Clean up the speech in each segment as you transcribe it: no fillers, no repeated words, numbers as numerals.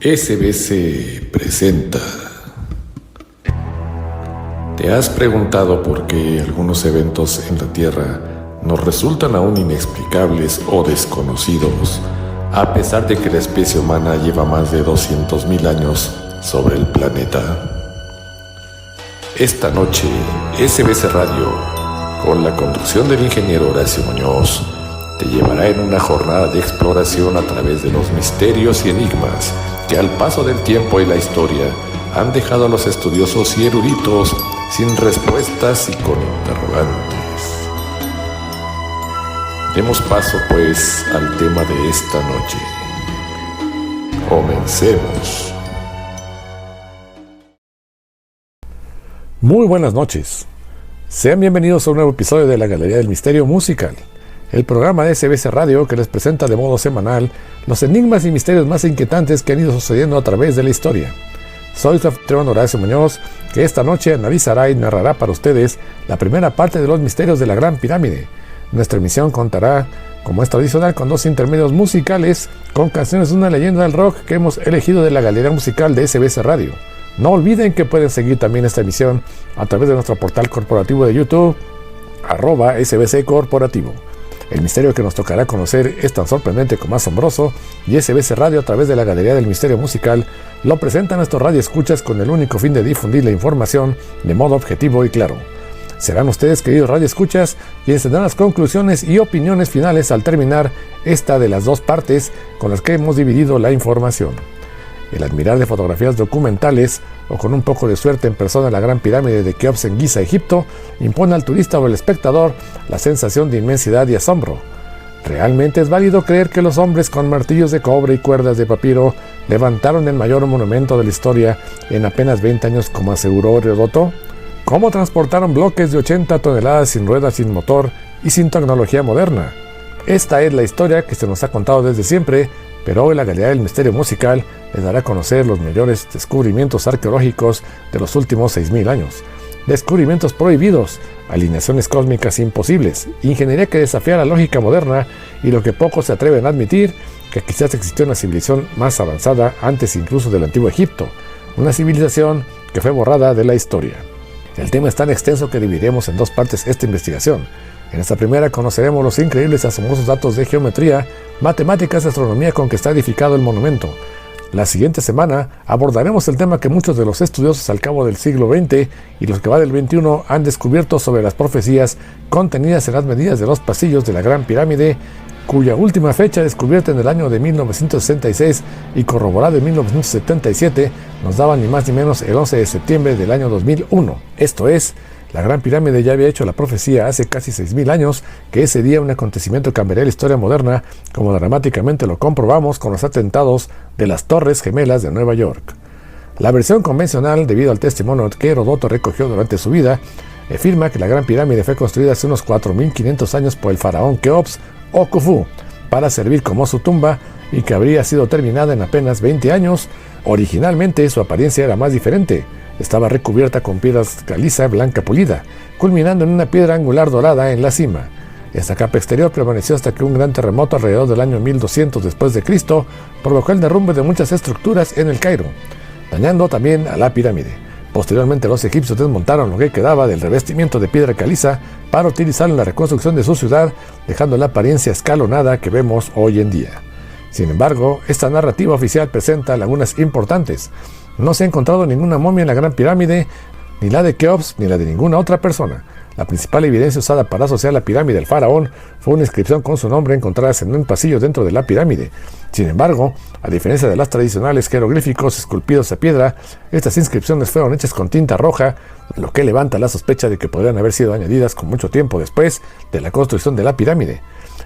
SBC presenta. ¿Te has preguntado por qué algunos eventos en la Tierra nos resultan aún inexplicables o desconocidos, a pesar de que la especie humana lleva más de 200.000 años sobre el planeta? Esta noche, SBC Radio, con la conducción del ingeniero Horacio Muñoz, te llevará en una jornada de exploración a través de los misterios y enigmas que al paso del tiempo y la historia han dejado a los estudiosos y eruditos sin respuestas y con interrogantes. Demos paso pues al tema de esta noche. Comencemos. Muy buenas noches. Sean bienvenidos a un nuevo episodio de la Galería del Misterio Musical, el programa de SBC Radio que les presenta de modo semanal los enigmas y misterios más inquietantes que han ido sucediendo a través de la historia. Soy su anfitrión Horacio Muñoz, que esta noche analizará y narrará para ustedes la primera parte de los misterios de la Gran Pirámide. Nuestra emisión contará, como es tradicional, con dos intermedios musicales con canciones de una leyenda del rock que hemos elegido de la Galería Musical de SBC Radio. No olviden que pueden seguir también esta emisión a través de nuestro portal corporativo de YouTube, @SBC Corporativo. El misterio que nos tocará conocer es tan sorprendente como asombroso, y SBC Radio, a través de la Galería del Misterio Musical, lo presenta a nuestros radioescuchas con el único fin de difundir la información de modo objetivo y claro. Serán ustedes, queridos radioescuchas, quienes tendrán las conclusiones y opiniones finales al terminar esta de las dos partes con las que hemos dividido la información. El admirar de fotografías documentales, o con un poco de suerte en persona, la Gran Pirámide de Keops en Giza, Egipto, impone al turista o al espectador la sensación de inmensidad y asombro. ¿Realmente es válido creer que los hombres con martillos de cobre y cuerdas de papiro levantaron el mayor monumento de la historia en apenas 20 años, como aseguró Heródoto? ¿Cómo transportaron bloques de 80 toneladas sin ruedas, sin motor y sin tecnología moderna? Esta es la historia que se nos ha contado desde siempre, pero hoy la Galería del Misterio Musical les dará a conocer los mayores descubrimientos arqueológicos de los últimos 6.000 años. Descubrimientos prohibidos, alineaciones cósmicas imposibles, ingeniería que desafía la lógica moderna y lo que pocos se atreven a admitir, que quizás existió una civilización más avanzada antes incluso del Antiguo Egipto, una civilización que fue borrada de la historia. El tema es tan extenso que dividiremos en dos partes esta investigación. En esta primera conoceremos los increíbles y asombrosos datos de geometría, matemáticas y astronomía con que está edificado el monumento. La siguiente semana abordaremos el tema que muchos de los estudiosos al cabo del siglo XX y los que va del XXI han descubierto sobre las profecías contenidas en las medidas de los pasillos de la Gran Pirámide, cuya última fecha, descubierta en el año de 1966 y corroborada en 1977, nos daba ni más ni menos el 11 de septiembre del año 2001. Esto es, la Gran Pirámide ya había hecho la profecía hace casi 6.000 años que ese día un acontecimiento cambiaría la historia moderna, como dramáticamente lo comprobamos con los atentados de las Torres Gemelas de Nueva York. La versión convencional, debido al testimonio que Heródoto recogió durante su vida, afirma que la Gran Pirámide fue construida hace unos 4.500 años por el faraón Keops o Khufu para servir como su tumba, y que habría sido terminada en apenas 20 años. Originalmente su apariencia era más diferente. Estaba recubierta con piedras caliza blanca pulida, culminando en una piedra angular dorada en la cima. Esta capa exterior permaneció hasta que un gran terremoto alrededor del año 1200 después de Cristo provocó el derrumbe de muchas estructuras en el Cairo, dañando también a la pirámide. Posteriormente los egipcios desmontaron lo que quedaba del revestimiento de piedra caliza para utilizarlo en la reconstrucción de su ciudad, dejando la apariencia escalonada que vemos hoy en día. Sin embargo, esta narrativa oficial presenta lagunas importantes. No se ha encontrado ninguna momia en la Gran Pirámide, ni la de Keops, ni la de ninguna otra persona. La principal evidencia usada para asociar la pirámide al faraón fue una inscripción con su nombre encontrada en un pasillo dentro de la pirámide. Sin embargo, a diferencia de las tradicionales jeroglíficos esculpidos a piedra, estas inscripciones fueron hechas con tinta roja, lo que levanta la sospecha de que podrían haber sido añadidas con mucho tiempo después de la construcción de la pirámide.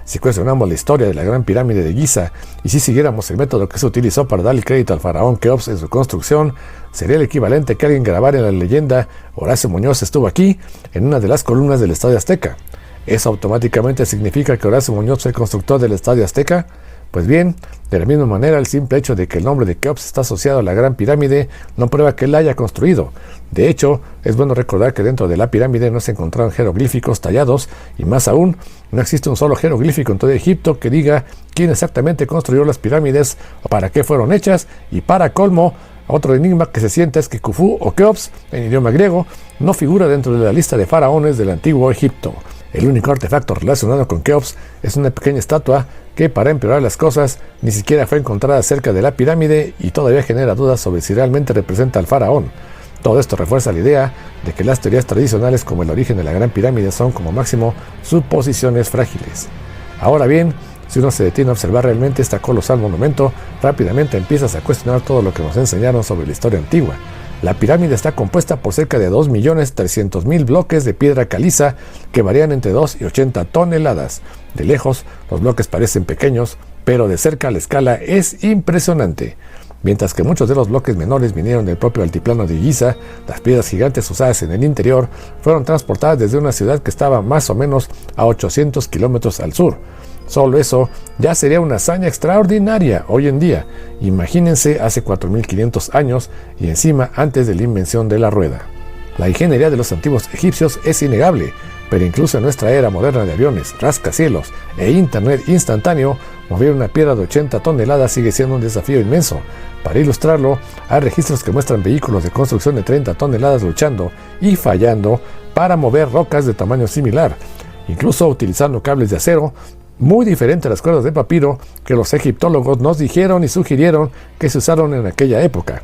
Si cuestionamos la historia de la Gran Pirámide de Giza y si siguiéramos el método que se utilizó para darle crédito al faraón Keops en su construcción, sería el equivalente que alguien grabara en la leyenda Horacio Muñoz estuvo aquí en una de las columnas del Estadio Azteca. ¿Eso automáticamente significa que Horacio Muñoz fue el constructor del Estadio Azteca? Pues bien, de la misma manera, el simple hecho de que el nombre de Keops está asociado a la Gran Pirámide no prueba que él la haya construido. De hecho, es bueno recordar que dentro de la pirámide no se encontraron jeroglíficos tallados, y más aún, no existe un solo jeroglífico en todo Egipto que diga quién exactamente construyó las pirámides o para qué fueron hechas, y para colmo, otro enigma que se siente es que Khufu o Keops, en idioma griego, no figura dentro de la lista de faraones del antiguo Egipto. El único artefacto relacionado con Keops es una pequeña estatua que, para empeorar las cosas, ni siquiera fue encontrada cerca de la pirámide y todavía genera dudas sobre si realmente representa al faraón. Todo esto refuerza la idea de que las teorías tradicionales como el origen de la Gran Pirámide son como máximo suposiciones frágiles. Ahora bien, si uno se detiene a observar realmente este colosal monumento, rápidamente empiezas a cuestionar todo lo que nos enseñaron sobre la historia antigua. La pirámide está compuesta por cerca de 2.300.000 bloques de piedra caliza que varían entre 2 y 80 toneladas. De lejos, los bloques parecen pequeños, pero de cerca la escala es impresionante. Mientras que muchos de los bloques menores vinieron del propio altiplano de Giza, las piedras gigantes usadas en el interior fueron transportadas desde una ciudad que estaba más o menos a 800 kilómetros al sur. Solo eso ya sería una hazaña extraordinaria hoy en día. Imagínense hace 4.500 años y encima antes de la invención de la rueda. La ingeniería de los antiguos egipcios es innegable, pero incluso en nuestra era moderna de aviones, rascacielos e internet instantáneo, mover una piedra de 80 toneladas sigue siendo un desafío inmenso. Para ilustrarlo, hay registros que muestran vehículos de construcción de 30 toneladas luchando y fallando para mover rocas de tamaño similar, incluso utilizando cables de acero, muy diferente a las cuerdas de papiro que los egiptólogos nos dijeron y sugirieron que se usaron en aquella época.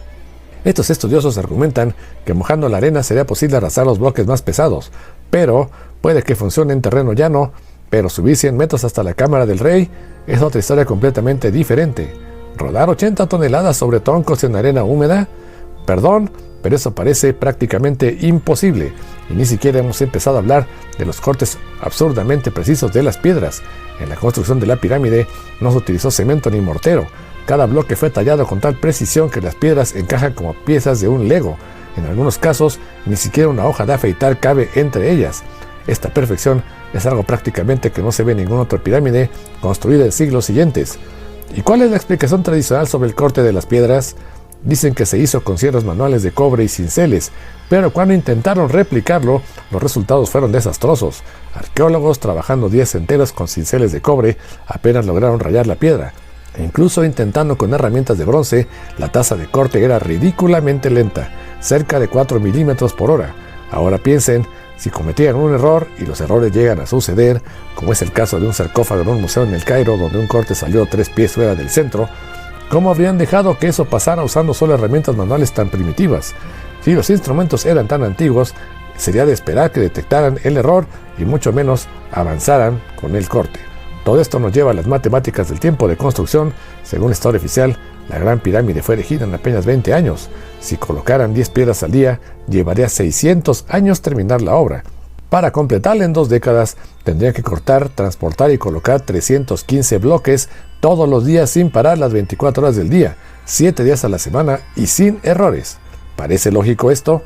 Estos estudiosos argumentan que mojando la arena sería posible arrasar los bloques más pesados, pero puede que funcione en terreno llano, pero subir 100 metros hasta la cámara del rey es otra historia completamente diferente. ¿Rodar 80 toneladas sobre troncos en arena húmeda? Perdón, pero eso parece prácticamente imposible, y ni siquiera hemos empezado a hablar de los cortes absurdamente precisos de las piedras. En la construcción de la pirámide no se utilizó cemento ni mortero. Cada bloque fue tallado con tal precisión que las piedras encajan como piezas de un Lego. En algunos casos, ni siquiera una hoja de afeitar cabe entre ellas. Esta perfección es algo prácticamente que no se ve en ninguna otra pirámide construida en siglos siguientes. ¿Y cuál es la explicación tradicional sobre el corte de las piedras? Dicen que se hizo con sierras manuales de cobre y cinceles, pero cuando intentaron replicarlo, los resultados fueron desastrosos. Arqueólogos trabajando días enteros con cinceles de cobre apenas lograron rayar la piedra. E incluso intentando con herramientas de bronce, la tasa de corte era ridículamente lenta, cerca de 4 milímetros por hora. Ahora piensen, si cometían un error, y los errores llegan a suceder, como es el caso de un sarcófago en un museo en el Cairo donde un corte salió 3 pies fuera del centro, ¿cómo habrían dejado que eso pasara usando solo herramientas manuales tan primitivas? Si los instrumentos eran tan antiguos, sería de esperar que detectaran el error y mucho menos avanzaran con el corte. Todo esto nos lleva a las matemáticas del tiempo de construcción. Según la historia oficial, la Gran Pirámide fue erigida en apenas 20 años. Si colocaran 10 piedras al día, llevaría 600 años terminar la obra. Para completarla en 2 décadas, tendrían que cortar, transportar y colocar 315 bloques todos los días sin parar las 24 horas del día, 7 días a la semana y sin errores. ¿Parece lógico esto?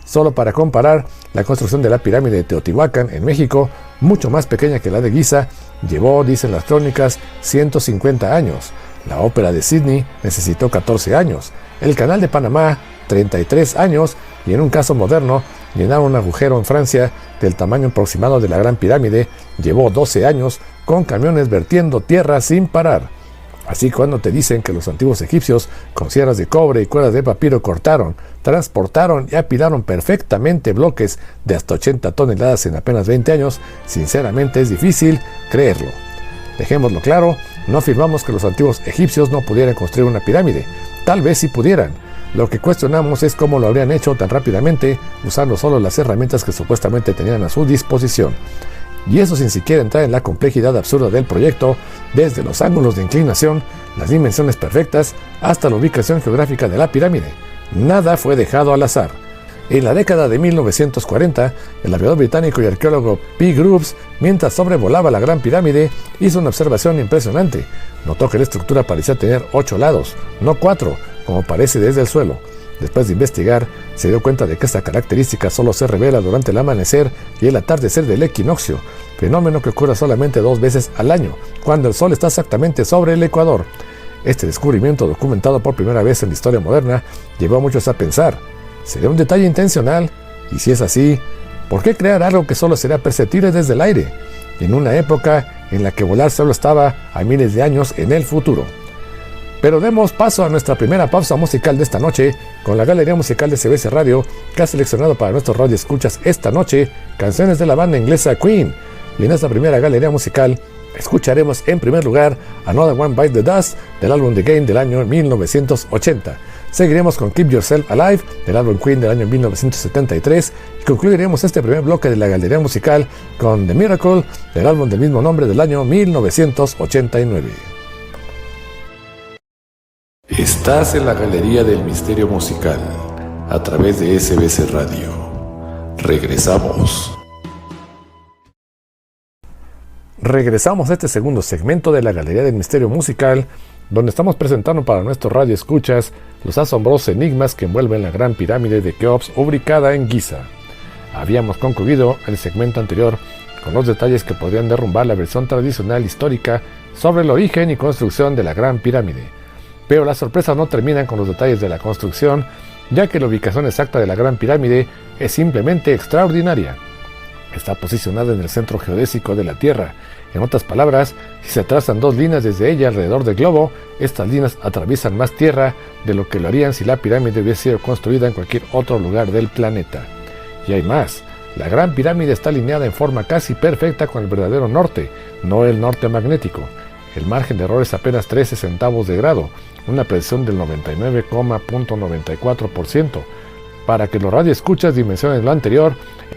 Solo para comparar, la construcción de la pirámide de Teotihuacán en México, mucho más pequeña que la de Giza, llevó, dicen las crónicas, 150 años. La ópera de Sydney necesitó 14 años. El canal de Panamá, 33 años. Y en un caso moderno, llenar un agujero en Francia del tamaño aproximado de la Gran Pirámide llevó 12 años con camiones vertiendo tierra sin parar. Así cuando te dicen que los antiguos egipcios con sierras de cobre y cuerdas de papiro cortaron, transportaron y apilaron perfectamente bloques de hasta 80 toneladas en apenas 20 años, sinceramente es difícil creerlo. Dejémoslo claro, no afirmamos que los antiguos egipcios no pudieran construir una pirámide, tal vez sí pudieran. Lo que cuestionamos es cómo lo habrían hecho tan rápidamente usando solo las herramientas que supuestamente tenían a su disposición. Y eso sin siquiera entrar en la complejidad absurda del proyecto, desde los ángulos de inclinación, las dimensiones perfectas, hasta la ubicación geográfica de la pirámide. Nada fue dejado al azar. En la década de 1940, el aviador británico y arqueólogo P. Grubbs, mientras sobrevolaba la Gran Pirámide, hizo una observación impresionante. Notó que la estructura parecía tener 8 lados, no 4, como parece desde el suelo. Después de investigar, se dio cuenta de que esta característica solo se revela durante el amanecer y el atardecer del equinoccio, fenómeno que ocurre solamente 2 veces al año, cuando el Sol está exactamente sobre el ecuador. Este descubrimiento, documentado por primera vez en la historia moderna, llevó a muchos a pensar, ¿sería un detalle intencional? Y si es así, ¿por qué crear algo que solo será perceptible desde el aire, en una época en la que volar solo estaba a miles de años en el futuro? Pero demos paso a nuestra primera pausa musical de esta noche con la Galería Musical de CBS Radio, que ha seleccionado para nuestros radioescuchas esta noche canciones de la banda inglesa Queen. Y en esta primera galería musical escucharemos en primer lugar Another One Bites the Dust del álbum The Game del año 1980. Seguiremos con Keep Yourself Alive del álbum Queen del año 1973 y concluiremos este primer bloque de la galería musical con The Miracle del álbum del mismo nombre del año 1989. Estás en la Galería del Misterio Musical a través de SBS Radio. Regresamos. Regresamos a este segundo segmento de la Galería del Misterio Musical, donde estamos presentando para nuestros radioescuchas los asombrosos enigmas que envuelven la Gran Pirámide de Keops ubicada en Giza. Habíamos concluido el segmento anterior con los detalles que podrían derrumbar la versión tradicional histórica sobre el origen y construcción de la Gran Pirámide. Pero las sorpresas no terminan con los detalles de la construcción, ya que la ubicación exacta de la Gran Pirámide es simplemente extraordinaria. Está posicionada en el centro geodésico de la Tierra. En otras palabras, si se trazan 2 líneas desde ella alrededor del globo, estas líneas atraviesan más tierra de lo que lo harían si la pirámide hubiese sido construida en cualquier otro lugar del planeta. Y hay más. La Gran Pirámide está alineada en forma casi perfecta con el verdadero norte, no el norte magnético. El margen de error es apenas 13 centavos de grado, una precisión del 99,94%. Para que los radioescuchas dimensionen lo anterior,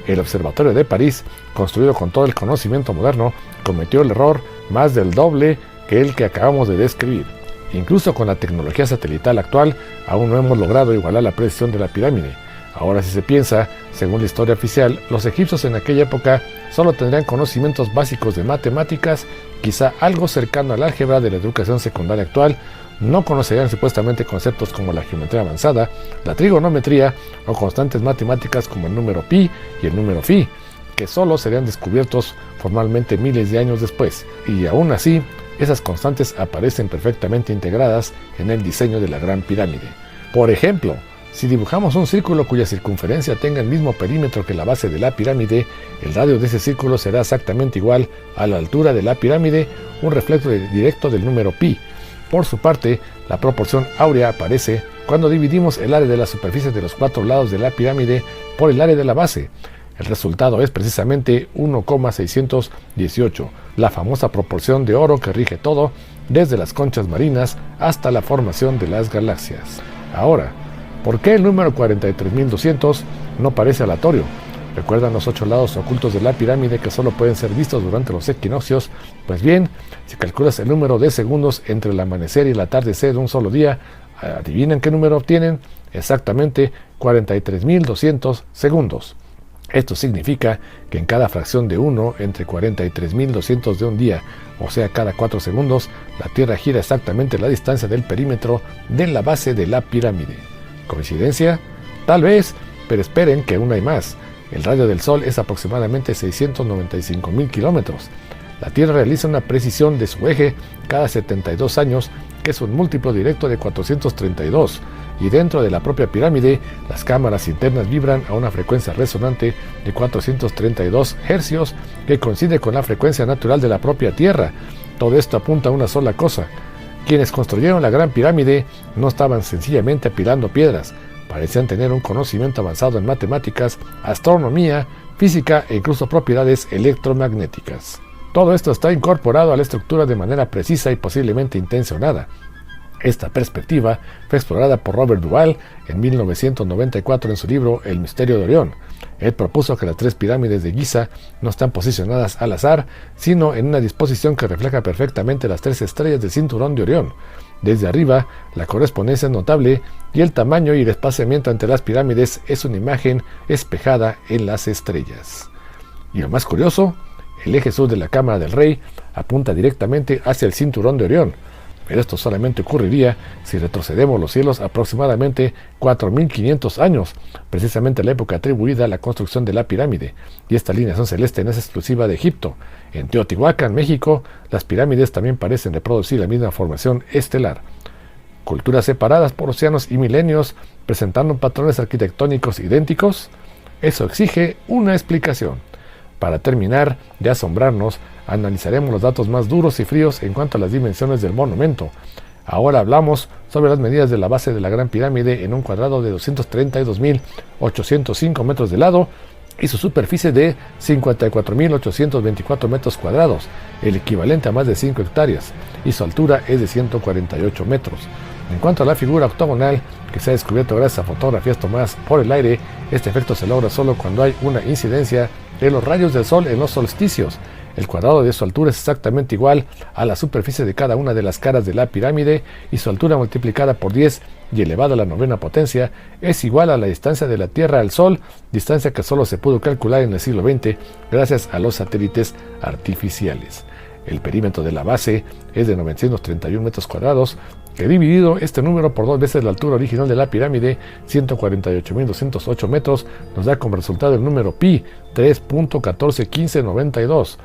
el Observatorio de París, construido con todo el conocimiento moderno, cometió el error más del doble que el que acabamos de describir. Incluso con la tecnología satelital actual, aún no hemos logrado igualar la precisión de la pirámide. Ahora, si se piensa, según la historia oficial, los egipcios en aquella época solo tendrían conocimientos básicos de matemáticas, quizá algo cercano al álgebra de la educación secundaria actual. No conocerían supuestamente conceptos como la geometría avanzada, la trigonometría o constantes matemáticas como el número pi y el número phi, que solo serían descubiertos formalmente miles de años después. Y aún así, esas constantes aparecen perfectamente integradas en el diseño de la Gran Pirámide. Por ejemplo, si dibujamos un círculo cuya circunferencia tenga el mismo perímetro que la base de la pirámide, el radio de ese círculo será exactamente igual a la altura de la pirámide, un reflejo directo del número pi. Por su parte, la proporción áurea aparece cuando dividimos el área de la superficie de los 4 lados de la pirámide por el área de la base. El resultado es precisamente 1,618, la famosa proporción de oro que rige todo, desde las conchas marinas hasta la formación de las galaxias. Ahora, ¿por qué el número 43.200 no parece aleatorio? ¿Recuerdan los 8 lados ocultos de la pirámide que solo pueden ser vistos durante los equinoccios? Pues bien, si calculas el número de segundos entre el amanecer y el atardecer de un solo día, ¿adivinen qué número obtienen? Exactamente 43.200 segundos. Esto significa que en cada fracción de 1 entre 43.200 de un día, o sea cada 4 segundos, la Tierra gira exactamente la distancia del perímetro de la base de la pirámide. ¿Coincidencia? Tal vez, pero esperen que aún hay más. El radio del Sol es aproximadamente 695.000 kilómetros. La Tierra realiza una precisión de su eje cada 72 años, que es un múltiplo directo de 432, y dentro de la propia pirámide, las cámaras internas vibran a una frecuencia resonante de 432 hercios, que coincide con la frecuencia natural de la propia Tierra. Todo esto apunta a una sola cosa. Quienes construyeron la Gran Pirámide no estaban sencillamente apilando piedras, parecían tener un conocimiento avanzado en matemáticas, astronomía, física e incluso propiedades electromagnéticas. Todo esto está incorporado a la estructura de manera precisa y posiblemente intencionada. Esta perspectiva fue explorada por Robert Duvall en 1994 en su libro El Misterio de Orión. Él propuso que las 3 pirámides de Giza no están posicionadas al azar, sino en una disposición que refleja perfectamente las 3 estrellas del cinturón de Orión. Desde arriba, la correspondencia es notable y el tamaño y el espaciamiento entre las pirámides es una imagen espejada en las estrellas. Y lo más curioso, el eje sur de la Cámara del Rey apunta directamente hacia el cinturón de Orión. pero esto solamente ocurriría si retrocedemos los cielos aproximadamente 4.500 años, precisamente la época atribuida a la construcción de la pirámide, y esta alineación celeste no es exclusiva de Egipto. En Teotihuacán, México, las pirámides también parecen reproducir la misma formación estelar. Culturas separadas por océanos y milenios, presentando patrones arquitectónicos idénticos, eso exige una explicación. Para terminar de asombrarnos, analizaremos los datos más duros y fríos en cuanto a las dimensiones del monumento. Ahora hablamos sobre las medidas de la base de la Gran Pirámide en un cuadrado de 232.805 metros de lado y su superficie de 54.824 metros cuadrados, el equivalente a más de 5 hectáreas, y su altura es de 148 metros. En cuanto a la figura octogonal, que se ha descubierto gracias a fotografías tomadas por el aire, este efecto se logra solo cuando hay una incidencia de los rayos del sol en los solsticios. El cuadrado de su altura es exactamente igual a la superficie de cada una de las caras de la pirámide, y su altura multiplicada por 10 y elevada a la 9ª potencia es igual a la distancia de la Tierra al Sol, distancia que solo se pudo calcular en el siglo XX gracias a los satélites artificiales. El perímetro de la base es de 931 metros cuadrados, que dividido este número por 2 veces la altura original de la pirámide, 148.208 metros, nos da como resultado el número pi, 3.141592.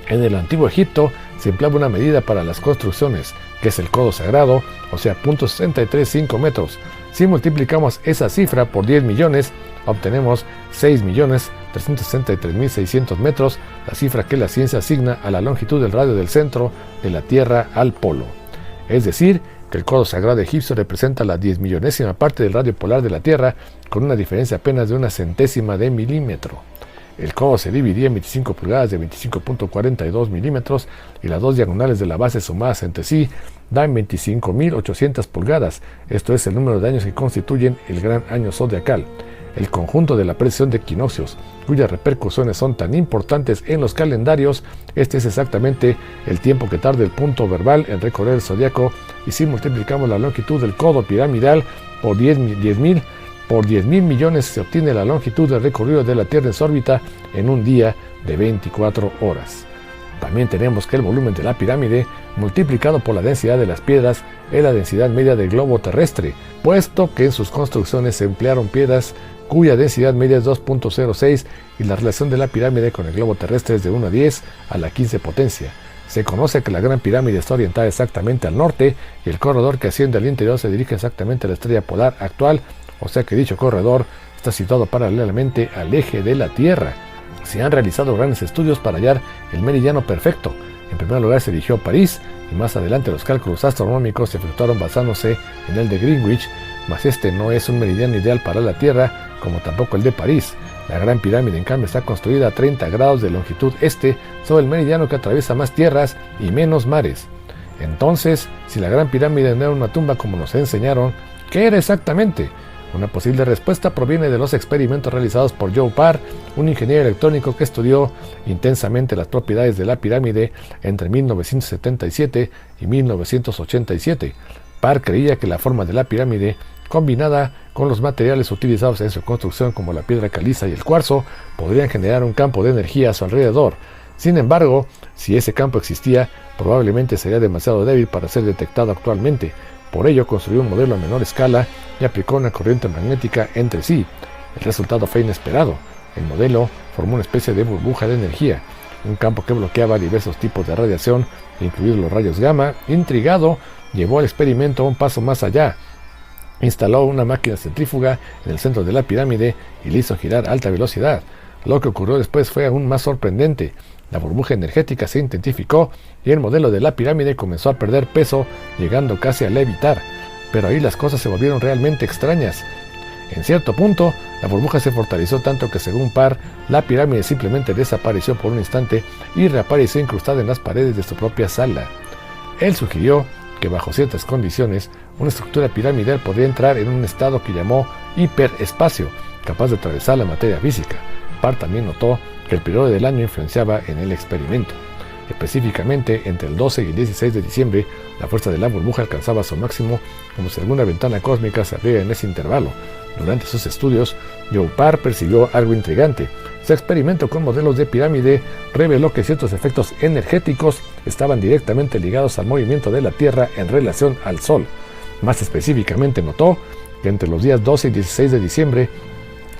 En el antiguo Egipto se empleaba una medida para las construcciones, que es el codo sagrado, o sea, 0.635 metros. Si multiplicamos esa cifra por 10 millones, obtenemos 6.363.600 metros, la cifra que la ciencia asigna a la longitud del radio del centro de la Tierra al polo. Es decir, que el codo sagrado egipcio representa la 10.000.000ª parte del radio polar de la Tierra, con una diferencia apenas de 1/100ª de milímetro. El codo se dividía en 25 pulgadas de 25.42 milímetros, y las dos diagonales de la base sumadas entre sí dan 25.800 pulgadas, esto es el número de años que constituyen el gran año zodiacal. El conjunto de la precesión de equinoccios, cuyas repercusiones son tan importantes en los calendarios, este es exactamente el tiempo que tarda el punto verbal en recorrer el zodiaco, y si multiplicamos la longitud del codo piramidal por 10.000 millones, se obtiene la longitud del recorrido de la Tierra en su órbita en un día de 24 horas. También tenemos que el volumen de la pirámide, multiplicado por la densidad de las piedras, es la densidad media del globo terrestre, puesto que en sus construcciones se emplearon piedras cuya densidad media es 2.06, y la relación de la pirámide con el globo terrestre es de 1/10 a la 15 potencia. Se conoce que la Gran Pirámide está orientada exactamente al norte, y el corredor que asciende al interior se dirige exactamente a la estrella polar actual, o sea que dicho corredor está situado paralelamente al eje de la Tierra. Se han realizado grandes estudios para hallar el meridiano perfecto. En primer lugar se eligió París, y más adelante los cálculos astronómicos se efectuaron basándose en el de Greenwich, mas este no es un meridiano ideal para la Tierra, como tampoco el de París. La Gran Pirámide, en cambio, está construida a 30 grados de longitud este sobre el meridiano que atraviesa más tierras y menos mares. Entonces, si la Gran Pirámide no era una tumba como nos enseñaron, ¿qué era exactamente? Una posible respuesta proviene de los experimentos realizados por Joe Parr, un ingeniero electrónico que estudió intensamente las propiedades de la pirámide entre 1977 y 1987. Parr creía que la forma de la pirámide, combinada con los materiales utilizados en su construcción como la piedra caliza y el cuarzo, podrían generar un campo de energía a su alrededor. Sin embargo, si ese campo existía, probablemente sería demasiado débil para ser detectado actualmente. Por ello, construyó un modelo a menor escala y aplicó una corriente magnética entre sí. El resultado fue inesperado. El modelo formó una especie de burbuja de energía, un campo que bloqueaba diversos tipos de radiación, incluidos los rayos gamma. Intrigado, llevó el experimento un paso más allá. Instaló una máquina centrífuga en el centro de la pirámide y le hizo girar a alta velocidad. Lo que ocurrió después fue aún más sorprendente. La burbuja energética se intensificó y el modelo de la pirámide comenzó a perder peso, llegando casi a levitar. Pero ahí las cosas se volvieron realmente extrañas. En cierto punto, la burbuja se fortaleció tanto que, según Parr, la pirámide simplemente desapareció por un instante y reapareció incrustada en las paredes de su propia sala. Él sugirió que bajo ciertas condiciones, una estructura piramidal podría entrar en un estado que llamó hiperespacio, capaz de atravesar la materia física. Parr también notó que el periodo del año influenciaba en el experimento. Específicamente, entre el 12 y el 16 de diciembre, la fuerza de la burbuja alcanzaba su máximo, como si alguna ventana cósmica se abriera en ese intervalo. Durante sus estudios, Joe Parr percibió algo intrigante. Su experimento con modelos de pirámide reveló que ciertos efectos energéticos estaban directamente ligados al movimiento de la Tierra en relación al Sol. Más específicamente notó que entre los días 12 y 16 de diciembre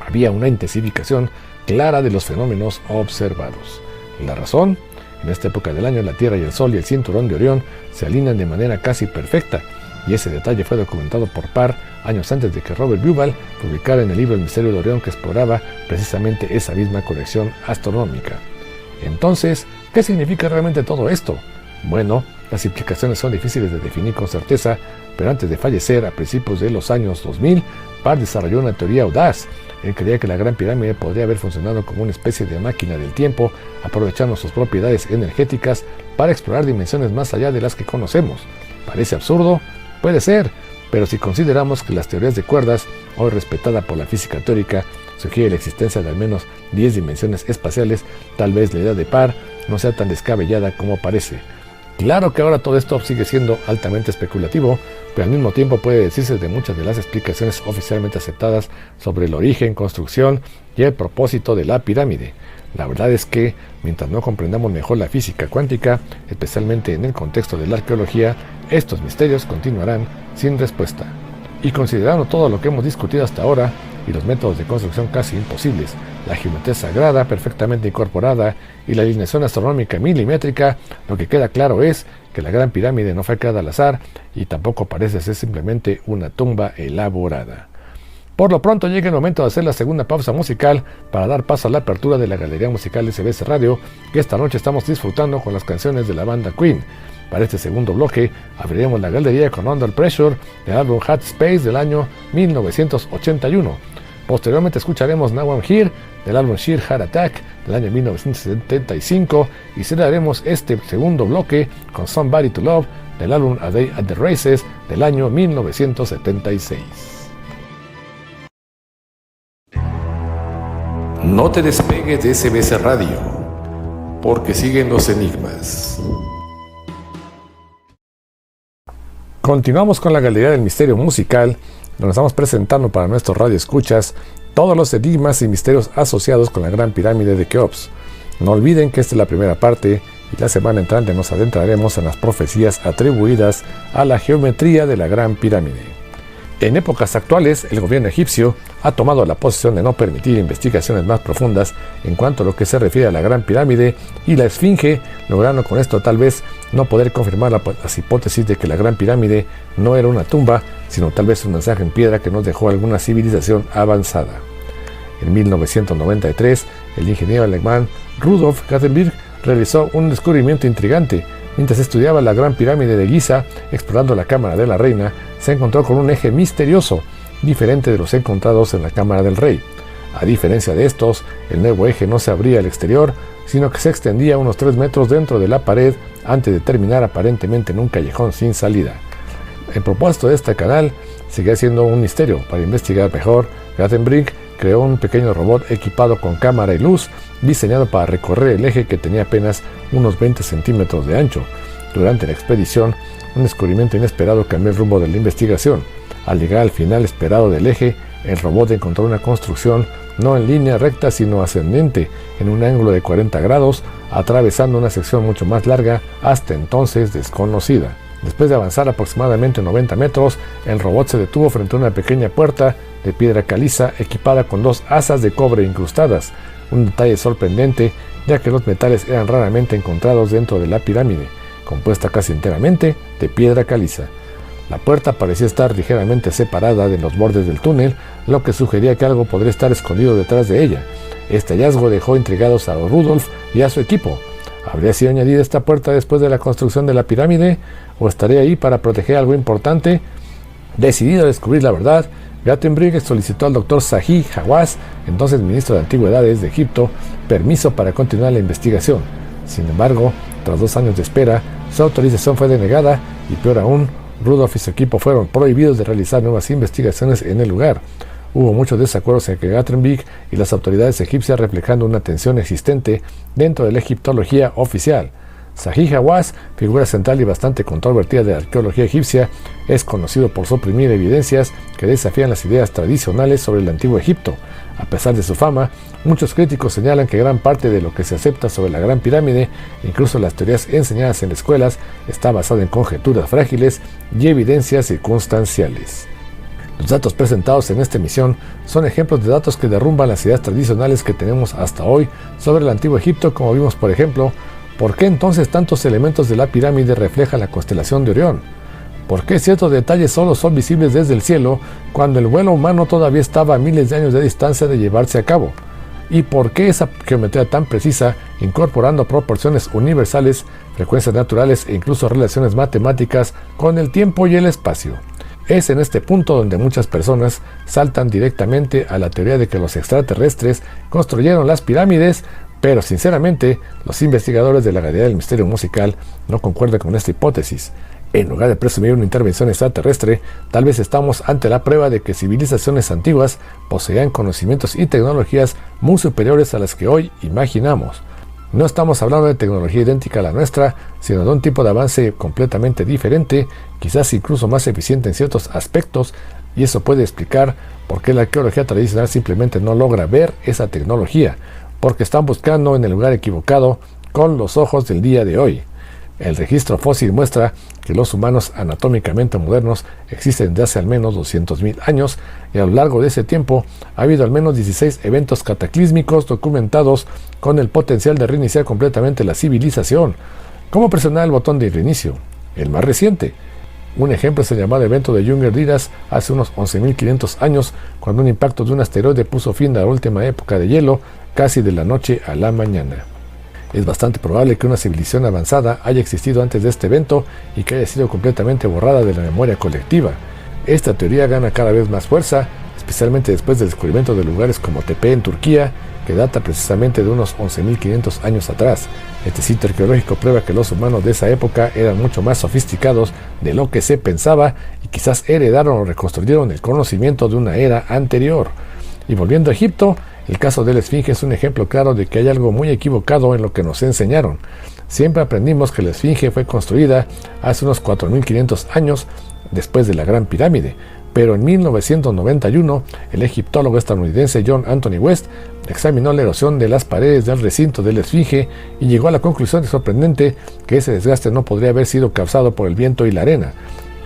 había una intensificación clara de los fenómenos observados. La razón: en esta época del año la Tierra y el Sol y el cinturón de Orión se alinean de manera casi perfecta, y ese detalle fue documentado por Parr años antes de que Robert Duvall publicara en el libro El misterio de Orión, que exploraba precisamente esa misma conexión astronómica. Entonces, ¿qué significa realmente todo esto? Bueno, las implicaciones son difíciles de definir con certeza, pero antes de fallecer a principios de los años 2000, Parr desarrolló una teoría audaz. Él creía que la Gran Pirámide podría haber funcionado como una especie de máquina del tiempo, aprovechando sus propiedades energéticas para explorar dimensiones más allá de las que conocemos. ¿Parece absurdo? Puede ser, pero si consideramos que las teorías de cuerdas, hoy respetada por la física teórica, sugiere la existencia de al menos 10 dimensiones espaciales, tal vez la idea de Parr no sea tan descabellada como parece. Claro que ahora todo esto sigue siendo altamente especulativo, pero al mismo tiempo puede decirse de muchas de las explicaciones oficialmente aceptadas sobre el origen, construcción y el propósito de la pirámide. La verdad es que, mientras no comprendamos mejor la física cuántica, especialmente en el contexto de la arqueología, estos misterios continuarán sin respuesta. Y considerando todo lo que hemos discutido hasta ahora, y los métodos de construcción casi imposibles, la geometría sagrada perfectamente incorporada y la alineación astronómica milimétrica, lo que queda claro es que la Gran Pirámide no fue creada al azar y tampoco parece ser simplemente una tumba elaborada. Por lo pronto llega el momento de hacer la segunda pausa musical para dar paso a la apertura de la Galería Musical de SBS Radio, que esta noche estamos disfrutando con las canciones de la banda Queen. Para este segundo bloque abriremos la galería con Under Pressure del álbum Hot Space del año 1981. Posteriormente escucharemos Now I'm Here del álbum Sheer Heart Attack del año 1975 y cerraremos este segundo bloque con Somebody to Love del álbum A Day at the Races del año 1976. No te despegues de SBS Radio, porque siguen los enigmas. Continuamos con la Galería del Misterio Musical, donde estamos presentando para nuestros radioescuchas todos los enigmas y misterios asociados con la Gran Pirámide de Keops. No olviden que esta es la primera parte y la semana entrante nos adentraremos en las profecías atribuidas a la geometría de la Gran Pirámide. En épocas actuales, el gobierno egipcio ha tomado la posición de no permitir investigaciones más profundas en cuanto a lo que se refiere a la Gran Pirámide y la Esfinge, logrando con esto tal vez no poder confirmar las hipótesis de que la Gran Pirámide no era una tumba, sino tal vez un mensaje en piedra que nos dejó alguna civilización avanzada. En 1993, el ingeniero alemán Rudolf Gutenberg realizó un descubrimiento intrigante. Mientras estudiaba la Gran Pirámide de Giza, explorando la Cámara de la Reina, se encontró con un eje misterioso, diferente de los encontrados en la Cámara del Rey. A diferencia de estos, el nuevo eje no se abría al exterior, sino que se extendía unos 3 metros dentro de la pared antes de terminar aparentemente en un callejón sin salida. El propósito de este canal seguía siendo un misterio. Para investigar mejor, Gutenberg creó un pequeño robot equipado con cámara y luz, diseñado para recorrer el eje que tenía apenas unos 20 centímetros de ancho. Durante la expedición, un descubrimiento inesperado cambió el rumbo de la investigación. Al llegar al final esperado del eje, el robot encontró una construcción no en línea recta sino ascendente, en un ángulo de 40 grados, atravesando una sección mucho más larga, hasta entonces desconocida. Después de avanzar aproximadamente 90 metros, el robot se detuvo frente a una pequeña puerta de piedra caliza equipada con 2 asas de cobre incrustadas, un detalle sorprendente ya que los metales eran raramente encontrados dentro de la pirámide, compuesta casi enteramente de piedra caliza. La puerta parecía estar ligeramente separada de los bordes del túnel, lo que sugería que algo podría estar escondido detrás de ella. Este hallazgo dejó intrigados a Rudolf y a su equipo. ¿Habría sido añadida esta puerta después de la construcción de la pirámide? ¿O estaría ahí para proteger algo importante? Decidido a descubrir la verdad, Gutenberg solicitó al Dr. Zahi Hawass, entonces ministro de Antigüedades de Egipto, permiso para continuar la investigación. Sin embargo, tras 2 años de espera, su autorización fue denegada y, peor aún, Rudolf y su equipo fueron prohibidos de realizar nuevas investigaciones en el lugar. Hubo muchos desacuerdos entre Gutenberg y las autoridades egipcias, reflejando una tensión existente dentro de la egiptología oficial. Zahi Hawass, figura central y bastante controvertida de la arqueología egipcia, es conocido por suprimir evidencias que desafían las ideas tradicionales sobre el antiguo Egipto. A pesar de su fama, muchos críticos señalan que gran parte de lo que se acepta sobre la Gran Pirámide, incluso las teorías enseñadas en escuelas, está basada en conjeturas frágiles y evidencias circunstanciales. Los datos presentados en esta emisión son ejemplos de datos que derrumban las ideas tradicionales que tenemos hasta hoy sobre el Antiguo Egipto, como vimos por ejemplo, ¿por qué entonces tantos elementos de la pirámide reflejan la constelación de Orión? ¿Por qué ciertos detalles solo son visibles desde el cielo cuando el vuelo humano todavía estaba a miles de años de distancia de llevarse a cabo? ¿Y por qué esa geometría tan precisa, incorporando proporciones universales, frecuencias naturales e incluso relaciones matemáticas con el tiempo y el espacio? Es en este punto donde muchas personas saltan directamente a la teoría de que los extraterrestres construyeron las pirámides, pero sinceramente los investigadores de la Galería del Misterio Musical no concuerdan con esta hipótesis. En lugar de presumir una intervención extraterrestre, tal vez estamos ante la prueba de que civilizaciones antiguas poseían conocimientos y tecnologías muy superiores a las que hoy imaginamos. No estamos hablando de tecnología idéntica a la nuestra, sino de un tipo de avance completamente diferente, quizás incluso más eficiente en ciertos aspectos, y eso puede explicar por qué la arqueología tradicional simplemente no logra ver esa tecnología, porque están buscando en el lugar equivocado con los ojos del día de hoy. El registro fósil muestra que los humanos anatómicamente modernos existen desde hace al menos 200.000 años y a lo largo de ese tiempo ha habido al menos 16 eventos cataclísmicos documentados con el potencial de reiniciar completamente la civilización. ¿Cómo presionar el botón de reinicio? El más reciente. Un ejemplo es el llamado evento de Younger-Dirichlet hace unos 11.500 años, cuando un impacto de un asteroide puso fin a la última época de hielo, casi de la noche a la mañana. Es bastante probable que una civilización avanzada haya existido antes de este evento y que haya sido completamente borrada de la memoria colectiva. Esta teoría gana cada vez más fuerza, especialmente después del descubrimiento de lugares como Tepe en Turquía, que data precisamente de unos 11.500 años atrás. Este sitio arqueológico prueba que los humanos de esa época eran mucho más sofisticados de lo que se pensaba y quizás heredaron o reconstruyeron el conocimiento de una era anterior. Y volviendo a Egipto, el caso de la Esfinge es un ejemplo claro de que hay algo muy equivocado en lo que nos enseñaron. Siempre aprendimos que la Esfinge fue construida hace unos 4.500 años después de la Gran Pirámide, pero en 1991 el egiptólogo estadounidense John Anthony West examinó la erosión de las paredes del recinto de la Esfinge y llegó a la conclusión sorprendente que ese desgaste no podría haber sido causado por el viento y la arena.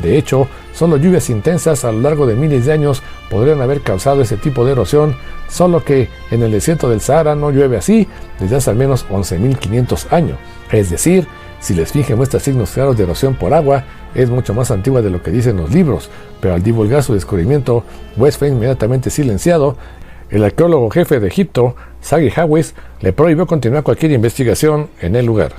De hecho, solo lluvias intensas a lo largo de miles de años podrían haber causado ese tipo de erosión, solo que en el desierto del Sahara no llueve así desde hace al menos 11.500 años. Es decir, si la Esfinge muestra signos claros de erosión por agua, es mucho más antigua de lo que dicen los libros, pero al divulgar su descubrimiento, West fue inmediatamente silenciado. El arqueólogo jefe de Egipto, Sagi Hawass, le prohibió continuar cualquier investigación en el lugar.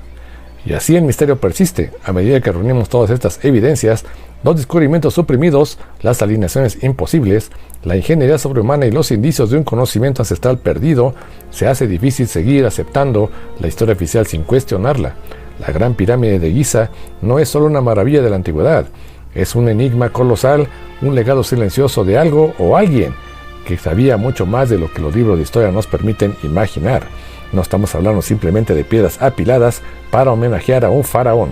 Y así el misterio persiste. A medida que reunimos todas estas evidencias, los descubrimientos suprimidos, las alineaciones imposibles, la ingeniería sobrehumana y los indicios de un conocimiento ancestral perdido, se hace difícil seguir aceptando la historia oficial sin cuestionarla. La Gran Pirámide de Giza no es solo una maravilla de la antigüedad, es un enigma colosal, un legado silencioso de algo o alguien que sabía mucho más de lo que los libros de historia nos permiten imaginar. No estamos hablando simplemente de piedras apiladas para homenajear a un faraón.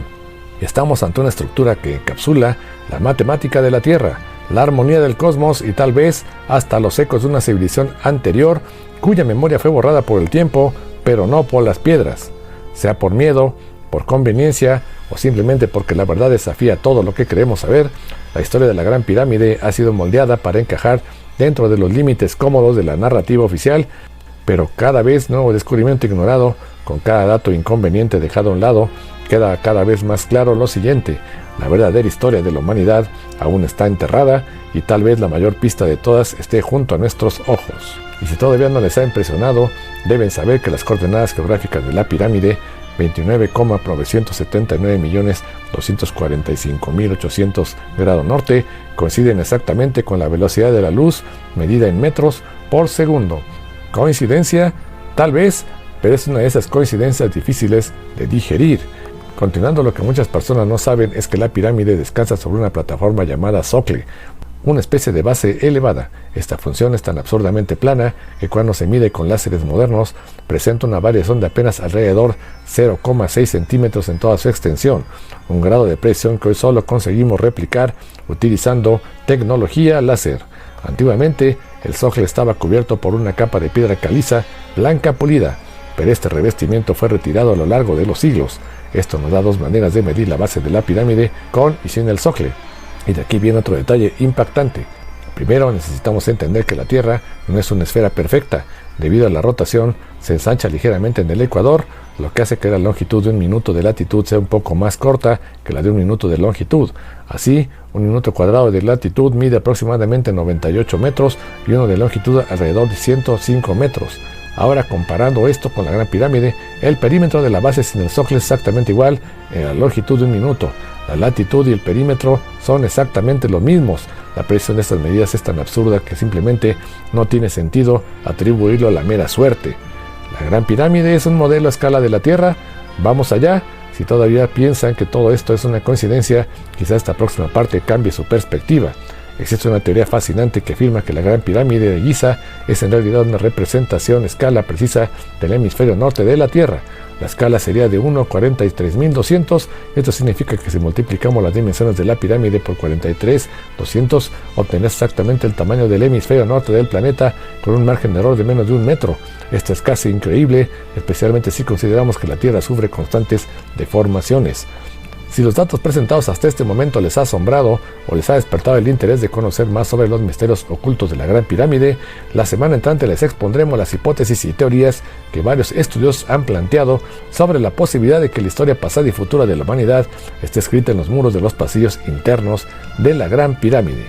Estamos ante una estructura que encapsula la matemática de la Tierra, la armonía del cosmos y tal vez hasta los ecos de una civilización anterior cuya memoria fue borrada por el tiempo, pero no por las piedras, sea por miedo, por conveniencia o simplemente porque la verdad desafía todo lo que creemos saber. La historia de la Gran Pirámide ha sido moldeada para encajar dentro de los límites cómodos de la narrativa oficial, pero cada vez nuevo descubrimiento ignorado, con cada dato inconveniente dejado a un lado, queda cada vez más claro lo siguiente: la verdadera historia de la humanidad aún está enterrada y tal vez la mayor pista de todas esté junto a nuestros ojos. Y si todavía no les ha impresionado, deben saber que las coordenadas geográficas de la pirámide, 29,979.245.800 grado norte, coinciden exactamente con la velocidad de la luz medida en metros por segundo. ¿Coincidencia? Tal vez, pero es una de esas coincidencias difíciles de digerir. Continuando, lo que muchas personas no saben es que la pirámide descansa sobre una plataforma llamada Socle, una especie de base elevada. Esta función es tan absurdamente plana que cuando se mide con láseres modernos presenta una variación de apenas alrededor 0,6 centímetros en toda su extensión, un grado de presión que hoy solo conseguimos replicar utilizando tecnología láser. Antiguamente, el Socle estaba cubierto por una capa de piedra caliza blanca pulida, pero este revestimiento fue retirado a lo largo de los siglos. Esto nos da dos maneras de medir la base de la pirámide, con y sin el Socle. Y de aquí viene otro detalle impactante. Primero, necesitamos entender que la Tierra no es una esfera perfecta. Debido a la rotación, se ensancha ligeramente en el ecuador, lo que hace que la longitud de un minuto de latitud sea un poco más corta que la de un minuto de longitud. Así, un minuto cuadrado de latitud mide aproximadamente 98 metros y uno de longitud alrededor de 105 metros. Ahora, comparando esto con la Gran Pirámide, el perímetro de la base sin el Socle es exactamente igual en la longitud de un minuto. La latitud y el perímetro son exactamente los mismos. La precisión de estas medidas es tan absurda que simplemente no tiene sentido atribuirlo a la mera suerte. La Gran Pirámide es un modelo a escala de la Tierra. Vamos allá. Si todavía piensan que todo esto es una coincidencia, quizás esta próxima parte cambie su perspectiva. Existe una teoría fascinante que afirma que la Gran Pirámide de Giza es en realidad una representación a escala precisa del hemisferio norte de la Tierra. La escala sería de 1 a 43.200. Esto significa que si multiplicamos las dimensiones de la pirámide por 43.200, obtenemos exactamente el tamaño del hemisferio norte del planeta con un margen de error de menos de 1 metro. Esto es casi increíble, especialmente si consideramos que la Tierra sufre constantes deformaciones. Si los datos presentados hasta este momento les ha asombrado o les ha despertado el interés de conocer más sobre los misterios ocultos de la Gran Pirámide, la semana entrante les expondremos las hipótesis y teorías que varios estudiosos han planteado sobre la posibilidad de que la historia pasada y futura de la humanidad esté escrita en los muros de los pasillos internos de la Gran Pirámide.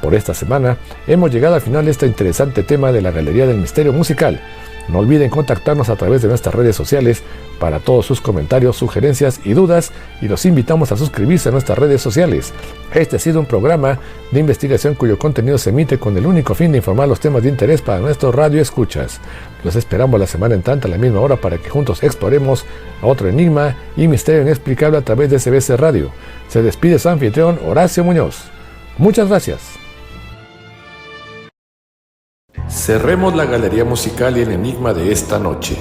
Por esta semana hemos llegado al final de este interesante tema de la Galería del Misterio Musical. No olviden contactarnos a través de nuestras redes sociales para todos sus comentarios, sugerencias y dudas, y los invitamos a suscribirse a nuestras redes sociales. Este ha sido un programa de investigación cuyo contenido se emite con el único fin de informar los temas de interés para nuestros radioescuchas. Los esperamos la semana entrante a la misma hora para que juntos exploremos a otro enigma y misterio inexplicable a través de SBS Radio. Se despide su anfitrión Horacio Muñoz. Muchas gracias. Cerremos la galería musical y el enigma de esta noche.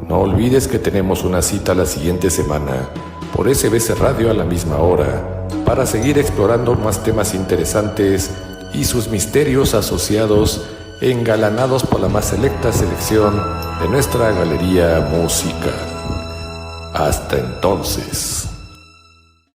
No olvides que tenemos una cita la siguiente semana por SBS Radio a la misma hora para seguir explorando más temas interesantes y sus misterios asociados engalanados por la más selecta selección de nuestra galería musical. Hasta entonces.